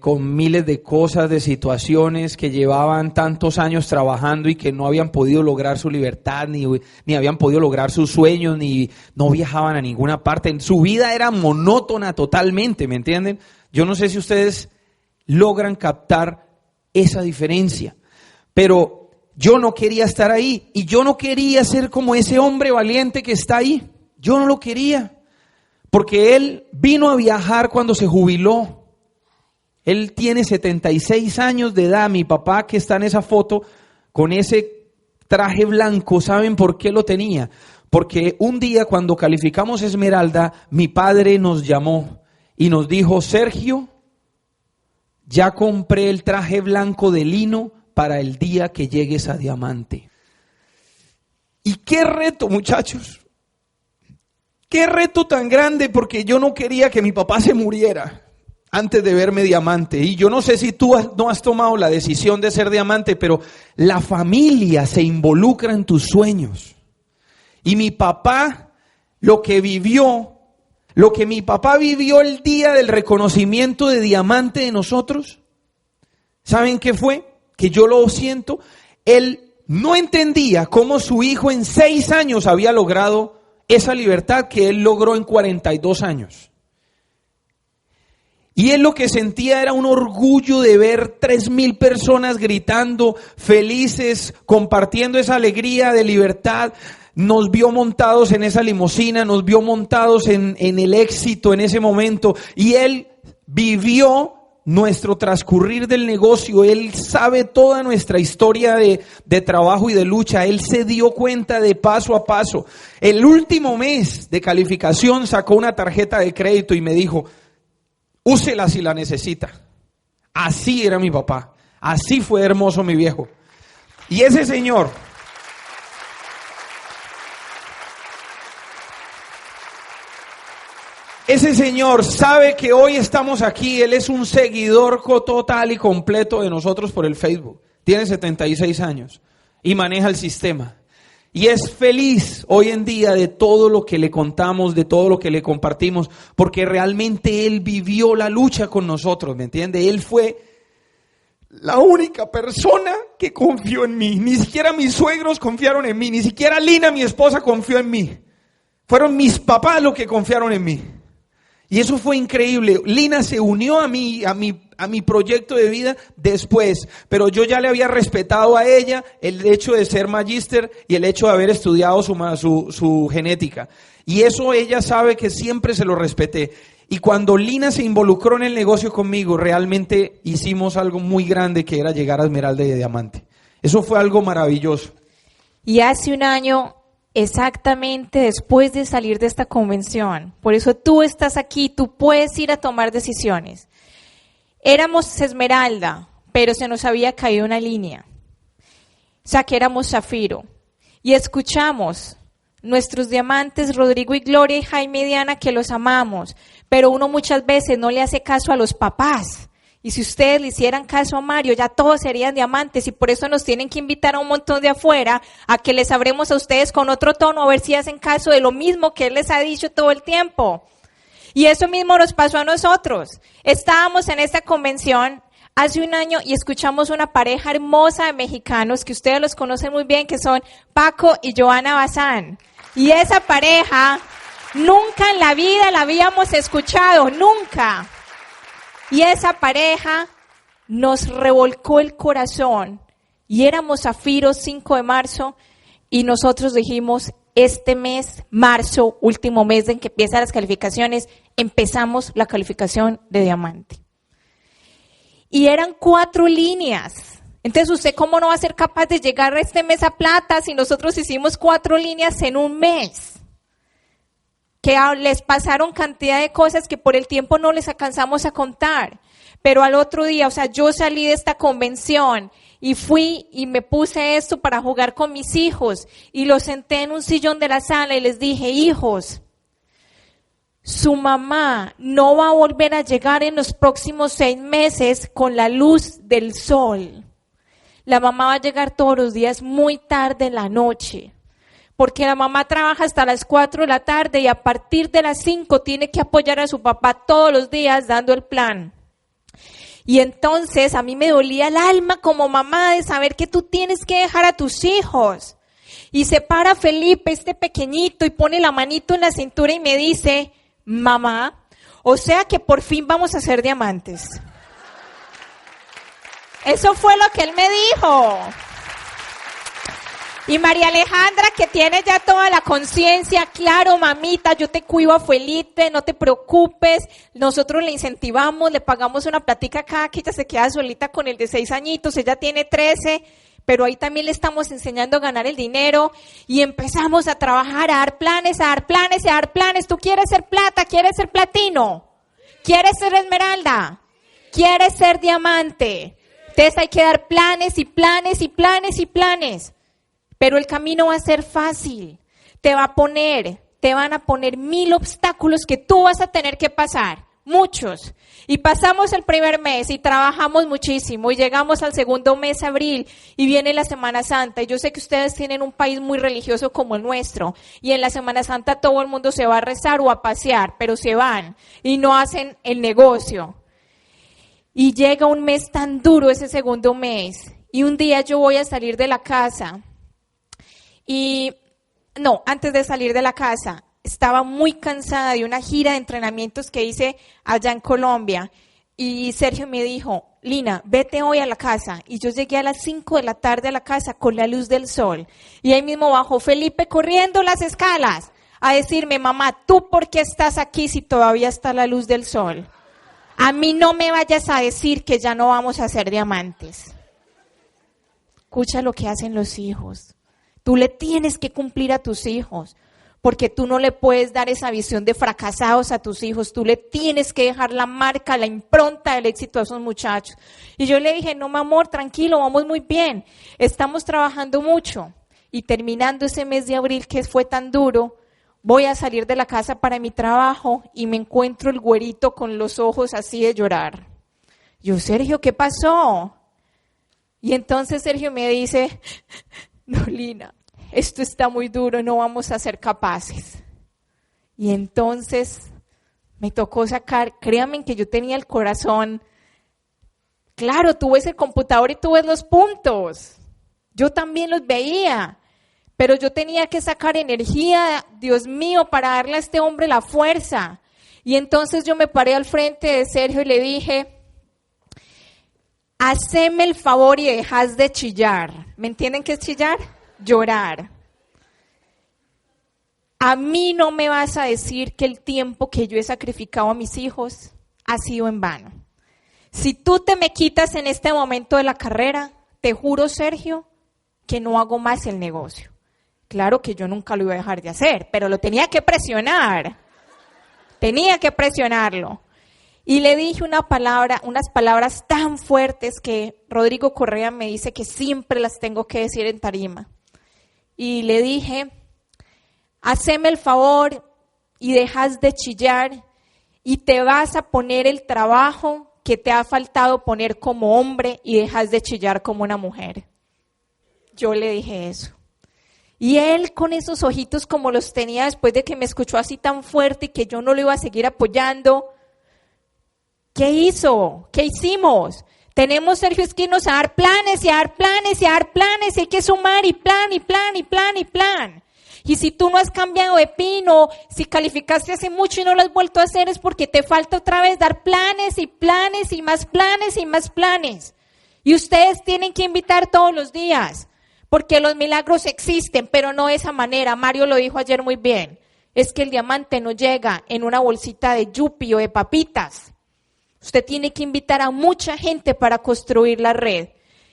S2: con miles de cosas, de situaciones que llevaban tantos años trabajando y que no habían podido lograr su libertad, ni habían podido lograr sus sueños, ni no viajaban a ninguna parte. Su vida era monótona totalmente, ¿me entienden? Yo no sé si ustedes logran captar esa diferencia, pero yo no quería estar ahí y yo no quería ser como ese hombre valiente que está ahí. Yo no lo quería, porque él vino a viajar cuando se jubiló. Él tiene 76 años de edad. Mi papá, que está en esa foto con ese traje blanco, ¿saben por qué lo tenía? Porque un día cuando calificamos Esmeralda, mi padre nos llamó y nos dijo: Sergio, ya compré el traje blanco de lino para el día que llegues a Diamante. Y qué reto, muchachos. Qué reto tan grande, porque yo no quería que mi papá se muriera antes de verme Diamante. Y yo no sé si tú no has tomado la decisión de ser Diamante, pero la familia se involucra en tus sueños. Y mi papá, lo que mi papá vivió el día del reconocimiento de Diamante de nosotros, ¿saben qué fue? Que yo lo siento, él no entendía cómo su hijo en 6 años había logrado esa libertad que él logró en 42 años. Y él lo que sentía era un orgullo de ver 3,000 personas gritando, felices, compartiendo esa alegría de libertad. Nos vio montados en esa limusina, nos vio montados en el éxito en ese momento. Y él vivió nuestro transcurrir del negocio. Él sabe toda nuestra historia de trabajo y de lucha. Él se dio cuenta de paso a paso. El último mes de calificación sacó una tarjeta de crédito y me dijo: úsela si la necesita. Así era mi papá. Así fue hermoso mi viejo. Y ese señor, sabe que hoy estamos aquí. Él es un seguidor total y completo de nosotros por el Facebook. Tiene 76 años y maneja el sistema. Y es feliz hoy en día de todo lo que le contamos, de todo lo que le compartimos, porque realmente él vivió la lucha con nosotros, ¿me entiende? Él fue la única persona que confió en mí. Ni siquiera mis suegros confiaron en mí, ni siquiera Lina, mi esposa, confió en mí. Fueron mis papás los que confiaron en mí. Y eso fue increíble. Lina se unió a mi proyecto de vida después, pero yo ya le había respetado a ella el hecho de ser magíster y el hecho de haber estudiado su genética. Y eso ella sabe que siempre se lo respeté. Y cuando Lina se involucró en el negocio conmigo, realmente hicimos algo muy grande, que era llegar a Esmeralda y Diamante. Eso fue algo maravilloso.
S3: Y hace un año, exactamente después de salir de esta convención, por eso tú estás aquí, tú puedes ir a tomar decisiones. Éramos Esmeralda, pero se nos había caído una línea. O sea, que éramos Zafiro. Y escuchamos nuestros diamantes, Rodrigo y Gloria y Jaime y Diana, que los amamos, pero uno muchas veces no le hace caso a los papás. Y si ustedes le hicieran caso a Mario, ya todos serían diamantes, y por eso nos tienen que invitar a un montón de afuera a que les hablemos a ustedes con otro tono, a ver si hacen caso de lo mismo que él les ha dicho todo el tiempo. Y eso mismo nos pasó a nosotros. Estábamos en esta convención hace un año y escuchamos una pareja hermosa de mexicanos que ustedes los conocen muy bien, que son Paco y Joana Bazán. Y esa pareja nunca en la vida la habíamos escuchado, nunca. Y esa pareja nos revolcó el corazón. Y éramos Zafiro 5 de marzo y nosotros dijimos: este mes, marzo, último mes en que empiezan las calificaciones, empezamos la calificación de Diamante. Y eran 4 líneas. Entonces, ¿usted cómo no va a ser capaz de llegar a este mes a plata si nosotros hicimos 4 líneas en un mes? Que les pasaron cantidad de cosas que por el tiempo no les alcanzamos a contar. Pero al otro día, o sea, yo salí de esta convención y fui y me puse esto para jugar con mis hijos y los senté en un sillón de la sala y les dije: hijos, su mamá no va a volver a llegar en los próximos 6 meses con la luz del sol. la mamá va a llegar todos los días muy tarde en la noche, porque la mamá trabaja hasta las 4 de la tarde y a partir de las 5 tiene que apoyar a su papá todos los días dando el plan. Y entonces a mí me dolía el alma como mamá de saber que tú tienes que dejar a tus hijos. Y se para Felipe, este pequeñito, y pone la manito en la cintura y me dice, mamá, o sea que por fin vamos a ser diamantes. Eso fue lo que él me dijo. Y María Alejandra, que tiene ya toda la conciencia, claro, mamita, yo te cuido a Felipe, no te preocupes, nosotros le incentivamos, le pagamos una platica acá, que ella se queda solita con el de 6 añitos, ella tiene 13, pero ahí también le estamos enseñando a ganar el dinero y empezamos a trabajar, a dar planes, a dar planes, a dar planes. ¿Tú quieres ser plata? ¿Quieres ser platino? ¿Quieres ser esmeralda? ¿Quieres ser diamante? Entonces hay que dar planes y planes y planes y planes. Pero el camino va a ser fácil. Te van a poner 1000 obstáculos que tú vas a tener que pasar. Muchos. Y pasamos el primer mes y trabajamos muchísimo y llegamos al segundo mes, abril, y viene la Semana Santa. Y yo sé que ustedes tienen un país muy religioso como el nuestro. Y en la Semana Santa todo el mundo se va a rezar o a pasear, pero se van y no hacen el negocio. Y llega un mes tan duro ese segundo mes. Y un día yo voy a salir de la casa. Antes de salir de la casa, estaba muy cansada de una gira de entrenamientos que hice allá en Colombia. Y Sergio me dijo, Lina, vete hoy a la casa. Y yo llegué a las 5 de la tarde a la casa con la luz del sol. Y ahí mismo bajó Felipe corriendo las escalas a decirme, mamá, ¿tú por qué estás aquí si todavía está la luz del sol? A mí no me vayas a decir que ya no vamos a ser diamantes. Escucha lo que hacen los hijos. Tú le tienes que cumplir a tus hijos, porque tú no le puedes dar esa visión de fracasados a tus hijos. Tú le tienes que dejar la marca, la impronta del éxito a esos muchachos. Y yo le dije, no, mi amor, tranquilo, vamos muy bien. Estamos trabajando mucho. Y terminando ese mes de abril que fue tan duro, voy a salir de la casa para mi trabajo y me encuentro el güerito con los ojos así de llorar. Yo, Sergio, ¿qué pasó? Y entonces Sergio me dice, no, Lina, esto está muy duro, no vamos a ser capaces. Y entonces me tocó sacar, créanme que yo tenía el corazón, claro, tú ves el computador y tú ves los puntos, yo también los veía, pero yo tenía que sacar energía, Dios mío, para darle a este hombre la fuerza. Y entonces yo me paré al frente de Sergio y le dije, haceme el favor y dejas de chillar. ¿Me entienden qué es chillar? Llorar. A mí no me vas a decir que el tiempo que yo he sacrificado a mis hijos ha sido en vano. Si tú te me quitas en este momento de la carrera, te juro, Sergio, que no hago más el negocio. Claro que yo nunca lo iba a dejar de hacer, pero lo tenía que presionar. Tenía que presionarlo. Y le dije unas palabras tan fuertes que Rodrigo Correa me dice que siempre las tengo que decir en tarima. Y le dije, haceme el favor y dejas de chillar y te vas a poner el trabajo que te ha faltado poner como hombre y dejas de chillar como una mujer. Yo le dije eso. Y él con esos ojitos como los tenía después de que me escuchó así tan fuerte y que yo no lo iba a seguir apoyando, ¿qué hizo? ¿Qué hicimos? Tenemos, Sergio, es que irnos a dar planes y a dar planes y a dar planes y hay que sumar y plan y plan y plan y plan. Y si tú no has cambiado de pino, si calificaste hace mucho y no lo has vuelto a hacer es porque te falta otra vez dar planes y planes y más planes y más planes. Y ustedes tienen que invitar todos los días, porque los milagros existen, pero no de esa manera. Mario lo dijo ayer muy bien. Es que el diamante no llega en una bolsita de yupi o de papitas. Usted tiene que invitar a mucha gente para construir la red.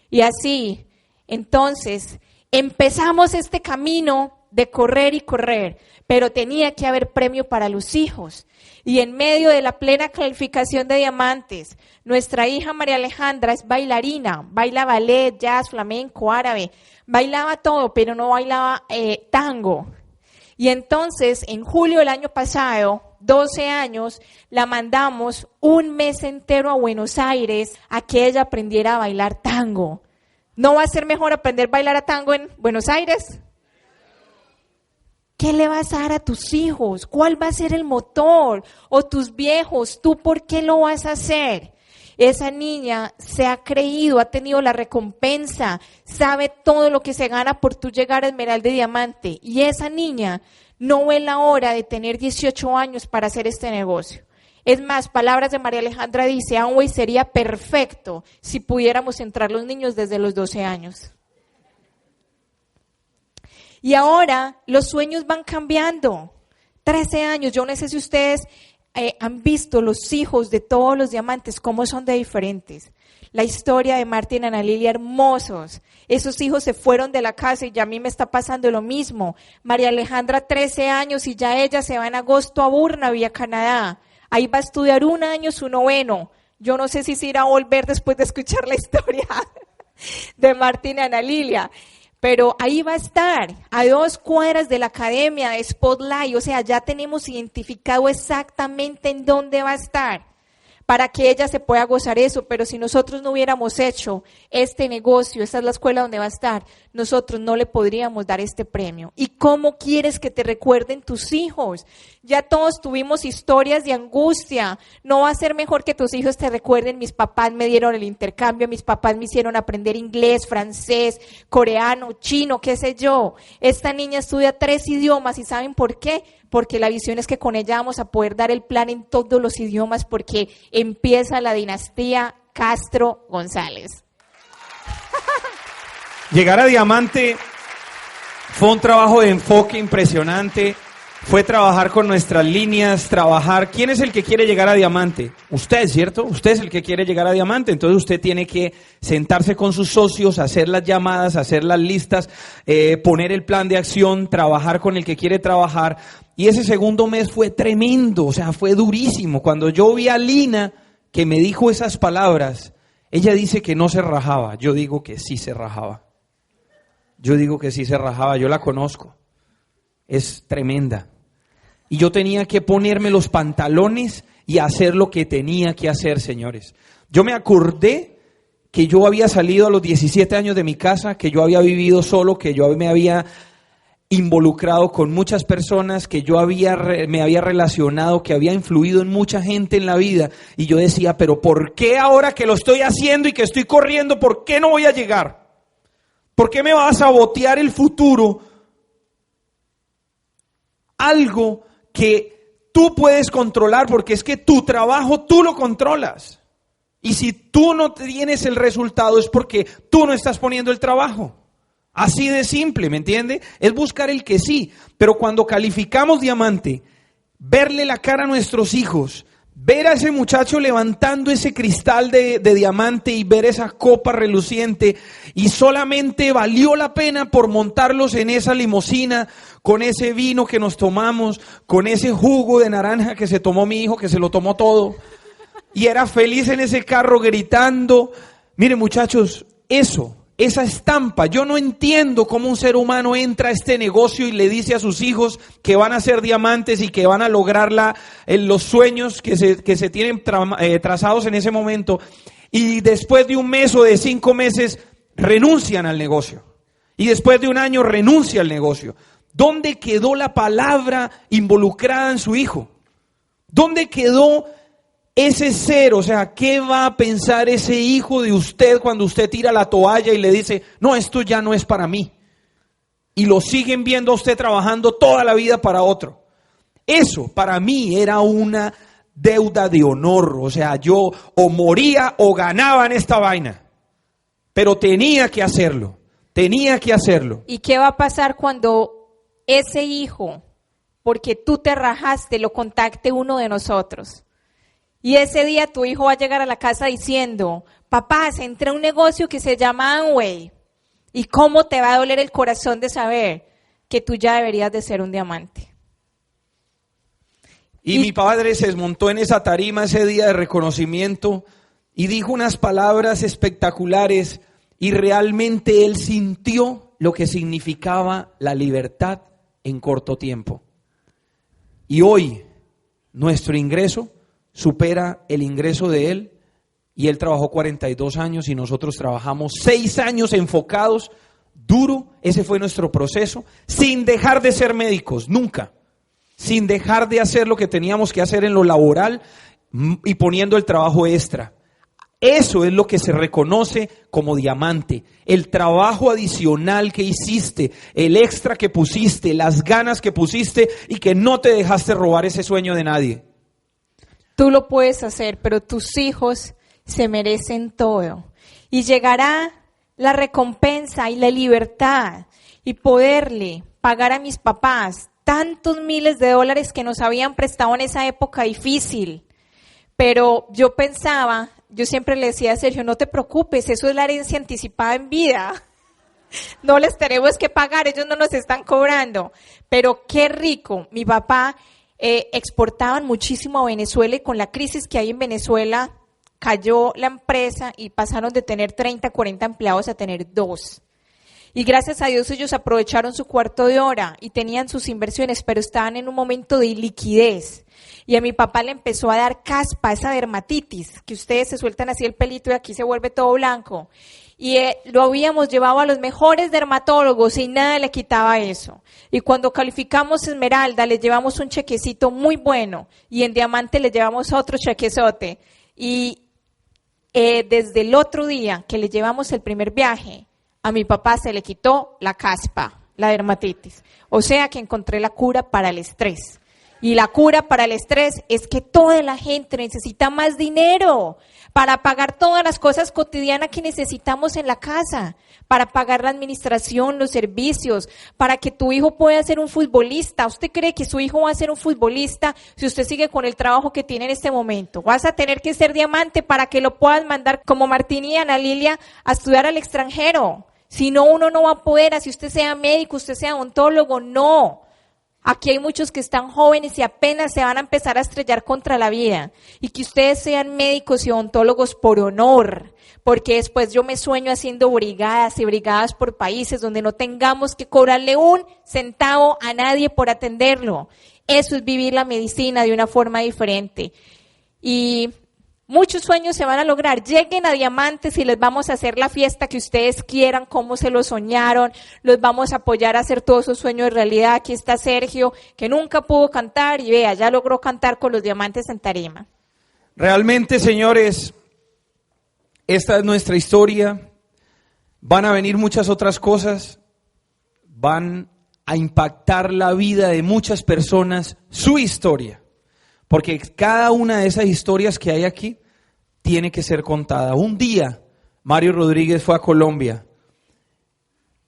S3: Y así, entonces, empezamos este camino de correr y correr, pero tenía que haber premio para los hijos. Y en medio de la plena calificación de diamantes, nuestra hija María Alejandra es bailarina, baila ballet, jazz, flamenco, árabe, bailaba todo, pero no bailaba tango. Y entonces, en julio del año pasado, 12 años, la mandamos un mes entero a Buenos Aires a que ella aprendiera a bailar tango. ¿No va a ser mejor aprender a bailar a tango en Buenos Aires? ¿Qué le vas a dar a tus hijos? ¿Cuál va a ser el motor? O tus viejos, ¿tú por qué lo vas a hacer? Esa niña se ha creído, ha tenido la recompensa, sabe todo lo que se gana por tú llegar a Esmeralda y Diamante. Y esa niña no ve la hora de tener 18 años para hacer este negocio. Es más, palabras de María Alejandra dice, Amway sería perfecto si pudiéramos entrar los niños desde los 12 años. Y ahora los sueños van cambiando. 13 años, yo no sé si ustedes han visto los hijos de todos los diamantes, cómo son de diferentes. La historia de Martín y Ana Lilia, hermosos. Esos hijos se fueron de la casa y ya a mí me está pasando lo mismo. María Alejandra, 13 años y ya ella se va en agosto a Burnaby, a Canadá. Ahí va a estudiar 1 año su 9º. Yo no sé si se irá a volver después de escuchar la historia de Martín y Ana Lilia. Pero ahí va a estar, a 2 cuadras de la academia de Spotlight. O sea, ya tenemos identificado exactamente en dónde va a estar para que ella se pueda gozar eso. Pero si nosotros no hubiéramos hecho este negocio, esta es la escuela donde va a estar, nosotros no le podríamos dar este premio. ¿Y cómo quieres que te recuerden tus hijos? Ya todos tuvimos historias de angustia. No va a ser mejor que tus hijos te recuerden, mis papás me dieron el intercambio, mis papás me hicieron aprender inglés, francés, coreano, chino, qué sé yo. Esta niña estudia 3 idiomas y ¿saben por qué? Porque la visión es que con ella vamos a poder dar el plan en todos los idiomas porque empieza la dinastía Castro González.
S2: Llegar a Diamante fue un trabajo de enfoque impresionante. Fue trabajar con nuestras líneas, trabajar. ¿Quién es el que quiere llegar a Diamante? Usted, ¿cierto? Usted es el que quiere llegar a Diamante. Entonces usted tiene que sentarse con sus socios, hacer las llamadas, hacer las listas, poner el plan de acción, trabajar con el que quiere trabajar. Y ese segundo mes fue tremendo, o sea, fue durísimo. Cuando yo vi a Lina, que me dijo esas palabras, ella dice que no se rajaba. Yo digo que sí se rajaba. Yo digo que sí se rajaba, yo la conozco. Es tremenda. Y yo tenía que ponerme los pantalones y hacer lo que tenía que hacer, señores. Yo me acordé que yo había salido a los 17 años de mi casa, que yo había vivido solo, que yo me había involucrado con muchas personas, que yo me había relacionado, que había influido en mucha gente en la vida. Y yo decía, pero ¿por qué ahora que lo estoy haciendo y que estoy corriendo, por qué no voy a llegar? ¿Por qué me va a sabotear el futuro? Algo que tú puedes controlar, porque es que tu trabajo tú lo controlas. Y si tú no tienes el resultado es porque tú no estás poniendo el trabajo. Así de simple, ¿me entiende? Es buscar el que sí. Pero cuando calificamos Diamante, verle la cara a nuestros hijos, ver a ese muchacho levantando ese cristal de diamante y ver esa copa reluciente, y solamente valió la pena por montarlos en esa limusina, con ese vino que nos tomamos, con ese jugo de naranja que se tomó mi hijo, que se lo tomó todo, y era feliz en ese carro gritando. Miren, muchachos, esa estampa, yo no entiendo cómo un ser humano entra a este negocio y le dice a sus hijos que van a ser diamantes y que van a lograr los sueños que se tienen trazados en ese momento, y después de 1 mes o de 5 meses renuncian al negocio, y después de 1 año renuncia al negocio. ¿Dónde quedó la palabra involucrada en su hijo? ¿Dónde quedó ese ser? O sea, ¿qué va a pensar ese hijo de usted cuando usted tira la toalla y le dice, no, esto ya no es para mí? Y lo siguen viendo a usted trabajando toda la vida para otro. Eso para mí era una deuda de honor. O sea, yo o moría o ganaba en esta vaina. Pero tenía que hacerlo. ¿Y qué va a pasar cuando ese hijo, porque tú te rajaste, lo contacte uno de nosotros? Y ese día tu hijo va a llegar a la casa diciendo, papá, entré a un negocio que se llama Amway. ¿Y cómo te va a doler el corazón de saber que tú ya deberías de ser un diamante? Y mi padre se desmontó en esa tarima ese día de reconocimiento y dijo unas palabras espectaculares, y realmente él sintió lo que significaba la libertad en corto tiempo. Y hoy nuestro ingreso supera el ingreso de él y él trabajó 42 años y nosotros trabajamos 6 años enfocados, duro. Ese fue nuestro proceso, sin dejar de ser médicos, nunca, sin dejar de hacer lo que teníamos que hacer en lo laboral y poniendo el trabajo extra. Eso es lo que se reconoce como diamante, el trabajo adicional que hiciste, el extra que pusiste, las ganas que pusiste y que no te dejaste robar ese sueño de nadie.
S3: Tú lo puedes hacer, pero tus hijos se merecen todo. Y llegará la recompensa y la libertad y poderle pagar a mis papás tantos miles de dólares que nos habían prestado en esa época difícil. Pero yo pensaba, yo siempre le decía a Sergio, no te preocupes, eso es la herencia anticipada en vida. No les tenemos que pagar, ellos no nos están cobrando. Pero qué rico, mi papá exportaban muchísimo a Venezuela y con la crisis que hay en Venezuela cayó la empresa y pasaron de tener 30, 40 empleados a tener 2. Y gracias a Dios ellos aprovecharon su cuarto de hora y tenían sus inversiones, pero estaban en un momento de liquidez. Y a mi papá le empezó a dar caspa, esa dermatitis, que ustedes se sueltan así el pelito y aquí se vuelve todo blanco. Y lo habíamos llevado a los mejores dermatólogos y nada le quitaba eso. Y cuando calificamos Esmeralda, le llevamos un chequecito muy bueno y en Diamante le llevamos otro chequezote. Y desde el otro día que le llevamos el primer viaje, a mi papá se le quitó la caspa, la dermatitis. O sea que encontré la cura para el estrés. Y la cura para el estrés es que toda la gente necesita más dinero para pagar todas las cosas cotidianas que necesitamos en la casa, para pagar la administración, los servicios, para que tu hijo pueda ser un futbolista. ¿Usted cree que su hijo va a ser un futbolista si usted sigue con el trabajo que tiene en este momento? Vas a tener que ser diamante para que lo puedas mandar como Martín y Ana Lilia a estudiar al extranjero. Si no, uno no va a poder, así usted sea médico, usted sea odontólogo, no. Aquí hay muchos que están jóvenes y apenas se van a empezar a estrellar contra la vida. Y que ustedes sean médicos y odontólogos por honor, porque después yo me sueño haciendo brigadas y brigadas por países donde no tengamos que cobrarle un centavo a nadie por atenderlo. Eso es vivir la medicina de una forma diferente. Y muchos sueños se van a lograr. Lleguen a Diamantes y les vamos a hacer la fiesta que ustedes quieran, como se lo soñaron. Los vamos a apoyar a hacer todos sus sueños realidad. Aquí está Sergio, que nunca pudo cantar y vea, ya logró cantar con los Diamantes en tarima.
S2: Realmente, señores, esta es nuestra historia. Van a venir muchas otras cosas. Van a impactar la vida de muchas personas, su historia. Porque cada una de esas historias que hay aquí tiene que ser contada. Un día, Mario Rodríguez fue a Colombia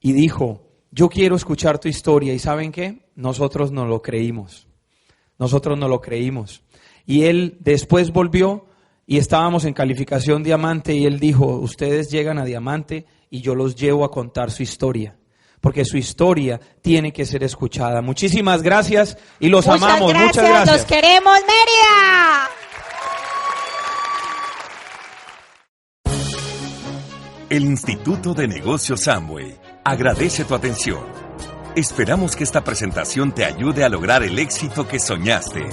S2: y dijo, yo quiero escuchar tu historia. ¿Y saben qué? Nosotros no lo creímos. Nosotros no lo creímos. Y él después volvió y estábamos en calificación Diamante y él dijo, ustedes llegan a Diamante y yo los llevo a contar su historia. Porque su historia tiene que ser escuchada. Muchísimas gracias y los amamos. Muchas gracias.
S3: Los queremos, Mérida.
S1: El Instituto de Negocios Amway agradece tu atención. Esperamos que esta presentación te ayude a lograr el éxito que soñaste.